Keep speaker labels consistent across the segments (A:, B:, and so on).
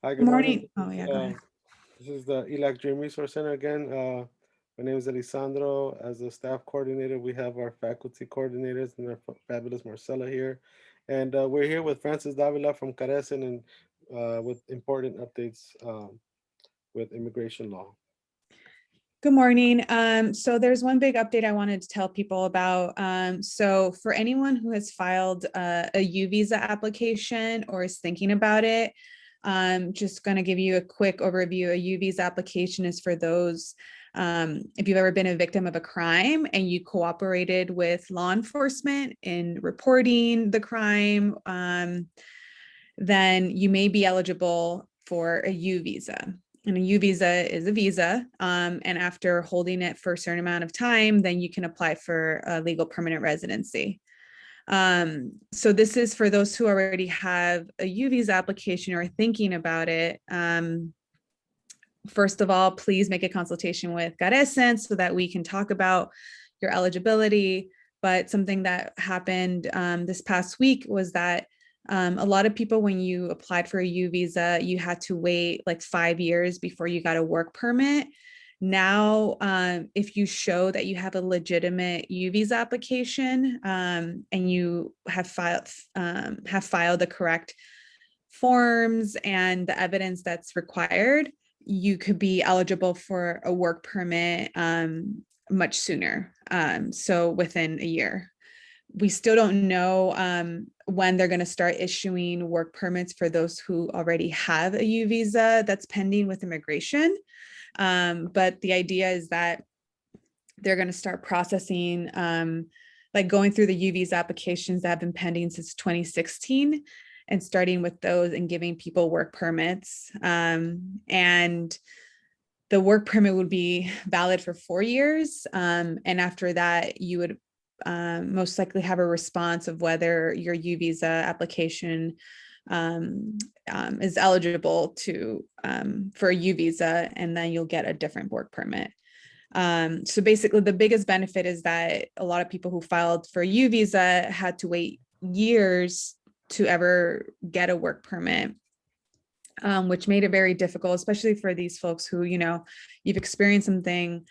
A: Hi,
B: Good
A: good morning.
B: morning. Oh, yeah, go ahead.
A: This is the ELAC Dream Resource Center again. My name is Elisandro. As a staff coordinator, we have our faculty coordinators and our fabulous Marcella here. And we're here with Francis Davila from CARECEN and with important updates with immigration law.
B: Good morning. So there's one big update I wanted to tell people about. So for anyone who has filed a U visa application or is thinking about it, just going to give you a quick overview. A U visa application is for those if you've ever been a victim of a crime and you cooperated with law enforcement in reporting the crime, then you may be eligible for a U visa. And a U visa is a visa. And after holding it for a certain amount of time, then you can apply for a legal permanent residency. So this is for those who already have a U visa application or are thinking about it. First of all, please make a consultation with CARECEN so that we can talk about your eligibility. But something that happened this past week was that a lot of people, when you applied for a U visa, you had to wait like 5 years before you got a work permit. Now, if you show that you have a legitimate U visa application and you have filed the correct forms and the evidence that's required, you could be eligible for a work permit much sooner. So within a year. We still don't know when they're going to start issuing work permits for those who already have a U visa that's pending with immigration. But the idea is that they're going to start processing, like going through the U visa applications that have been pending since 2016 and starting with those and giving people work permits. And the work permit would be valid for 4 years. And after that, you would most likely have a response of whether your U visa application is eligible to for a U visa, and then you'll get a different work permit. So basically, the biggest benefit is that a lot of people who filed for a U visa had to wait years to ever get a work permit. Which made it very difficult, especially for these folks who, you've experienced something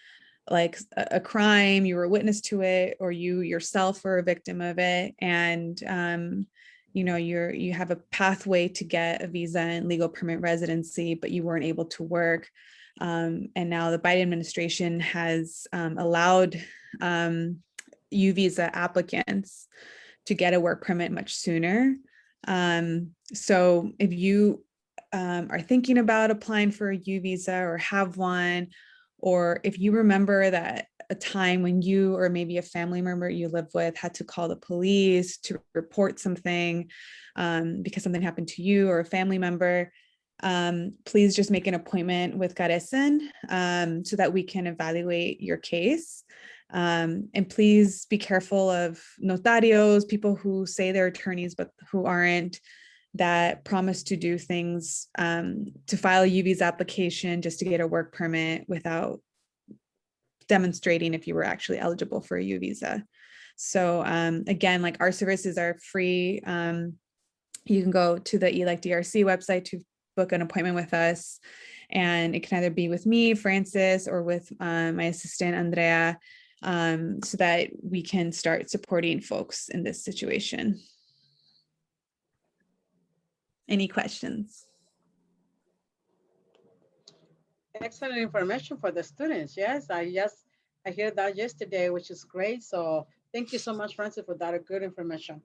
B: like a crime, you were a witness to it, or you yourself were a victim of it, and you have a pathway to get a visa and legal permanent residency, but you weren't able to work. And now the Biden administration has allowed U visa applicants to get a work permit much sooner. So if you are thinking about applying for a U visa or have one, or if you remember that a time when you or maybe a family member you live with had to call the police to report something because something happened to you or a family member, please just make an appointment with CARECEN so that we can evaluate your case. And please be careful of notarios, people who say they're attorneys but who aren't, that promise to do things to file a U visa application just to get a work permit without demonstrating if you were actually eligible for a U visa. So again, like, our services are free. You can go to the ELAC DRC website to book an appointment with us, and it can either be with me, Francis, or with my assistant, Andrea, so that we can start supporting folks in this situation. Any questions?
C: Excellent information for the students. Yes, I heard that yesterday, which is great. So thank you so much, Francis, for that good information.